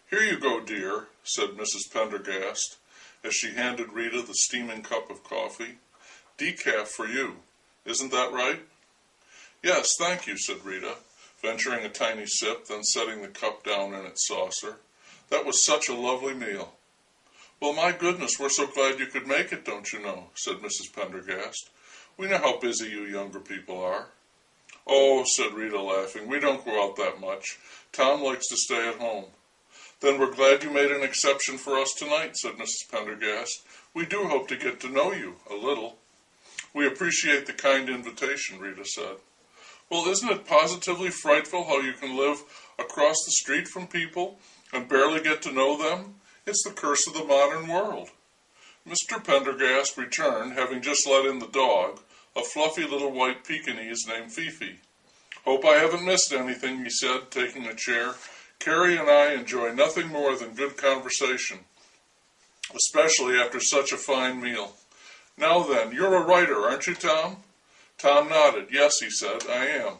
"Here you go, dear," said Mrs. Pendergast, as she handed Rita the steaming cup of coffee. "Decaf for you. Isn't that right?" "Yes, thank you," said Rita, venturing a tiny sip, then setting the cup down in its saucer. "That was such a lovely meal." "Well, my goodness, we're so glad you could make it, don't you know," said Mrs. Pendergast. "We know how busy you younger people are." "Oh," said Rita, laughing, "we don't go out that much. Tom likes to stay at home." "Then we're glad you made an exception for us tonight," said Mrs. Pendergast. "We do hope to get to know you a little." "We appreciate the kind invitation," Rita said. "Well, isn't it positively frightful how you can live across the street from people and barely get to know them? It's the curse of the modern world." Mr. Pendergast returned, having just let in the dog, a fluffy little white Pekingese named Fifi. "Hope I haven't missed anything," he said, taking a chair. "Carrie and I enjoy nothing more than good conversation, especially after such a fine meal. Now then, you're a writer, aren't you, Tom?" Tom nodded. "Yes," he said, "I am."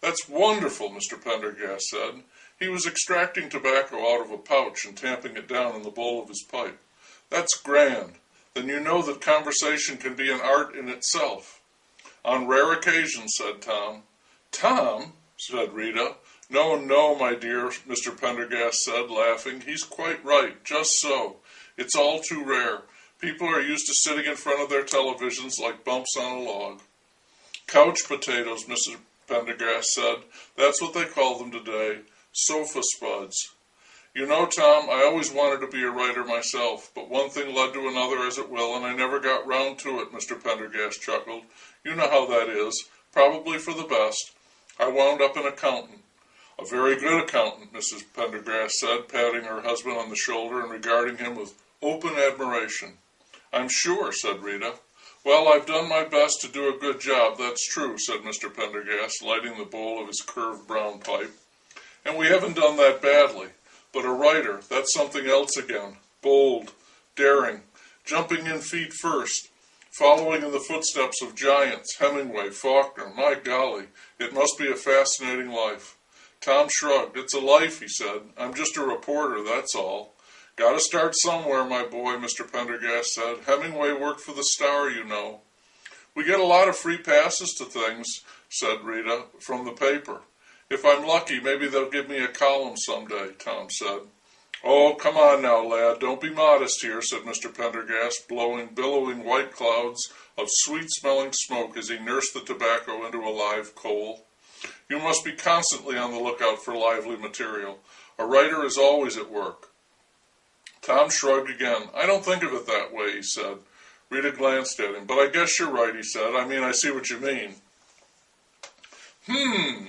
"That's wonderful," Mr. Pendergast said. He was extracting tobacco out of a pouch and tamping it down in the bowl of his pipe. "That's grand. Then you know that conversation can be an art in itself." "On rare occasions," said Tom. "Tom?" said Rita. "No, no, my dear," Mr. Pendergast said, laughing. "He's quite right. Just so. It's all too rare. People are used to sitting in front of their televisions like bumps on a log." "Couch potatoes," Mr. Pendergast said. "That's what they call them today. Sofa spuds. You know, Tom, I always wanted to be a writer myself, but one thing led to another, as it will, and I never got round to it," Mr. Pendergast chuckled. "You know how that is. Probably for the best. I wound up an accountant." "A very good accountant," Mrs. Pendergast said, patting her husband on the shoulder and regarding him with open admiration. "I'm sure," said Rita. "Well, I've done my best to do a good job, that's true," said Mr. Pendergast, lighting the bowl of his curved brown pipe. "And we haven't done that badly. But a writer, that's something else again. Bold, daring, jumping in feet first, following in the footsteps of giants, Hemingway, Faulkner. My golly, it must be a fascinating life." Tom shrugged. "It's a life," he said. "I'm just a reporter, that's all." "Gotta start somewhere, my boy," Mr. Pendergast said. "Hemingway worked for the Star, you know." "We get a lot of free passes to things," said Rita, "from the paper. If I'm lucky, maybe they'll give me a column someday," Tom said. "Oh, come on now, lad, don't be modest here," said Mr. Pendergast, blowing billowing white clouds of sweet-smelling smoke as he nursed the tobacco into a live coal. "You must be constantly on the lookout for lively material. A writer is always at work." Tom shrugged again. "I don't think of it that way," he said. Rita glanced at him. "But I guess you're right," he said. "I see what you mean."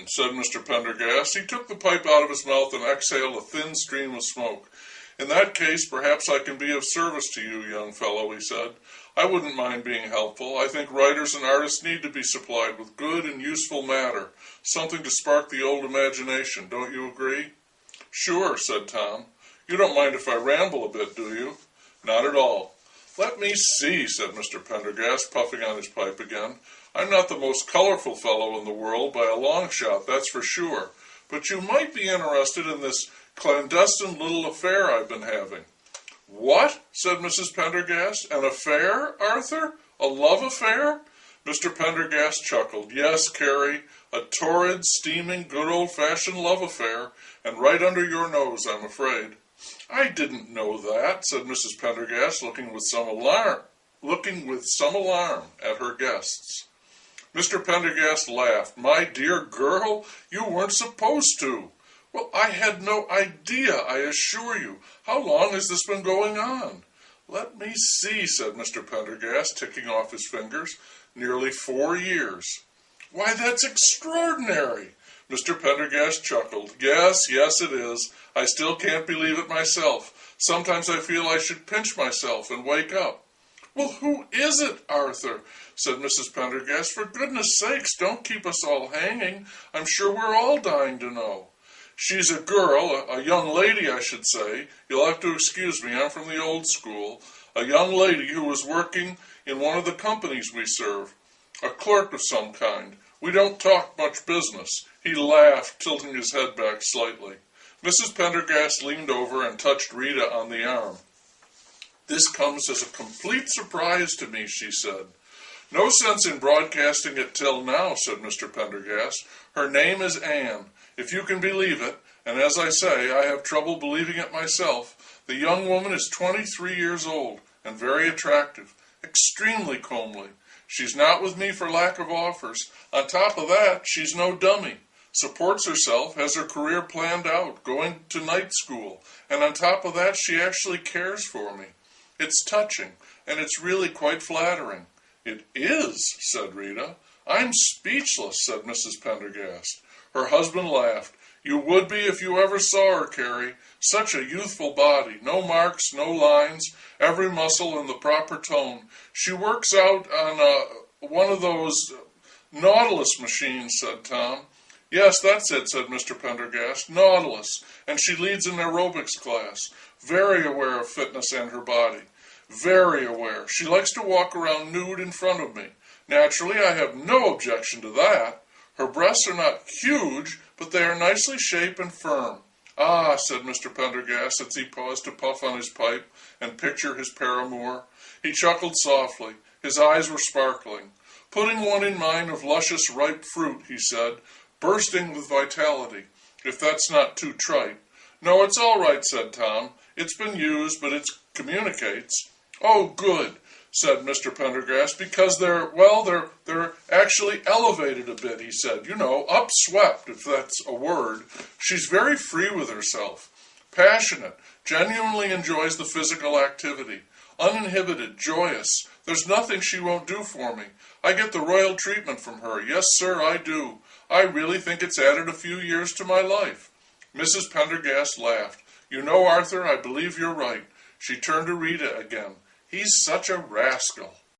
Said Mr. Pendergast. He took the pipe out of his mouth and exhaled a thin stream of smoke. "In that case, perhaps I can be of service to you, young fellow," he said. "I wouldn't mind being helpful. I think writers and artists need to be supplied with good and useful matter, something to spark the old imagination. Don't you agree?" "Sure," said Tom. "You don't mind if I ramble a bit, do you?" "Not at all." "Let me see," said Mr. Pendergast, puffing on his pipe again. "I'm not the most colorful fellow in the world by a long shot, that's for sure. But you might be interested in this clandestine little affair I've been having." "What?" said Mrs. Pendergast. "An affair, Arthur? A love affair?" Mr. Pendergast chuckled. "Yes, Carrie, a torrid, steaming, good old-fashioned love affair, and right under your nose, I'm afraid." "I didn't know that," said Mrs. Pendergast, looking with some alarm at her guests. Mr. Pendergast laughed. "My dear girl, you weren't supposed to." "Well, I had no idea, I assure you. How long has this been going on?" "Let me see," said Mr. Pendergast, ticking off his fingers. "Nearly 4 years." "Why, that's extraordinary." Mr. Pendergast chuckled. Yes, it is. I still can't believe it myself. Sometimes I feel I should pinch myself and wake up." "Well, who is it, Arthur?" said Mrs. Pendergast. "For goodness sakes, don't keep us all hanging. I'm sure we're all dying to know." "She's a girl, a young lady, I should say. You'll have to excuse me, I'm from the old school. A young lady who was working in one of the companies we serve. A clerk of some kind. We don't talk much business." He laughed, tilting his head back slightly. Mrs. Pendergast leaned over and touched Rita on the arm. "This comes as a complete surprise to me," she said. "No sense in broadcasting it till now," said Mr. Pendergast. "Her name is Anne, if you can believe it, and as I say, I have trouble believing it myself. The young woman is 23 years old, and very attractive, extremely comely. She's not with me for lack of offers. On top of that, she's no dummy. Supports herself, has her career planned out, going to night school, and on top of that, she actually cares for me. It's touching, and it's really quite flattering." "It is," said Rita. "I'm speechless," said Mrs. Pendergast. Her husband laughed. "You would be if you ever saw her, Carrie. Such a youthful body, no marks, no lines, every muscle in the proper tone. She works out on one of those Nautilus machines," said Tom. "Yes, that's it," said Mr. Pendergast, "Nautilus, and she leads an aerobics class. Very aware of fitness and her body. Very aware. She likes to walk around nude in front of me. Naturally, I have no objection to that. Her breasts are not huge, but they are nicely shaped and firm." "Ah," said Mr. Pendergast, as he paused to puff on his pipe and picture his paramour. He chuckled softly. His eyes were sparkling. "Putting one in mind of luscious ripe fruit," he said, "bursting with vitality, if that's not too trite." "No, it's all right," said Tom. "It's been used, but it communicates." "Oh, good," said Mr. Pendergast, "because they're actually elevated a bit," he said. "You know, upswept, if that's a word. She's very free with herself. Passionate, genuinely enjoys the physical activity. Uninhibited, joyous. There's nothing she won't do for me. I get the royal treatment from her. Yes, sir, I do. I really think it's added a few years to my life." Mrs. Pendergast laughed. "You know, Arthur, I believe you're right." She turned to Rita again. "He's such a rascal."